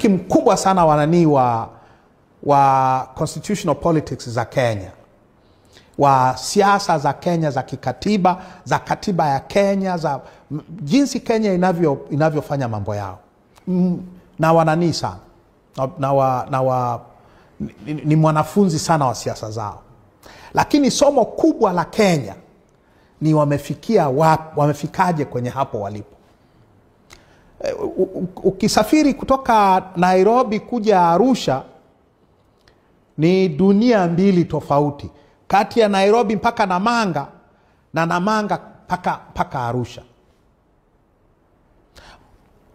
mshiriki mkubwa sana wa constitutional politics za Kenya, wa siasa za Kenya za kikatiba, za katiba ya Kenya, za jinsi Kenya inavyofanya mambo yao. Na wananii sana. Ni mwanafunzi sana wa siasa zao. Lakini somo kubwa la Kenya ni wamefikaje kwenye hapo walipo. Ukisafiri kutoka Nairobi kuja Arusha ni dunia mbili tofauti. Kati ya Nairobi mpaka Namanga na Namanga mpaka Arusha.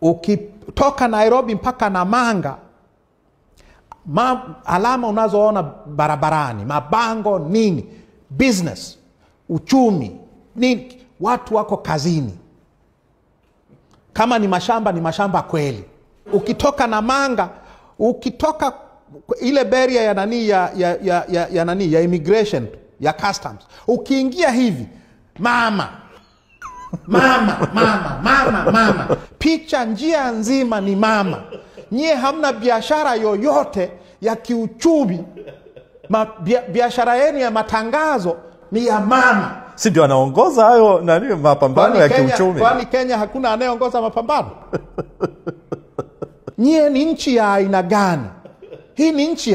Ukitoka Nairobi mpaka Namanga, alama unazoona barabarani, mabango nini, business, uchumi, nini, watu wako kazini. Kama ni mashamba kweli. Ukitoka Namanga, ukitoka ile barrier ya immigration, ya customs, ukiingia hivi, mama, picha njia nzima ni mama. Nyie hamna biashara yoyote ya kiuchumi. Biashara yenu ya matangazo ni ya mama. Si ndio anaongoza hayo mapambano ya kiuchumi? Kwani Kenya hakuna anayeongoza mapambano? Nyie ni nchi ya aina gani? Hii ni nchi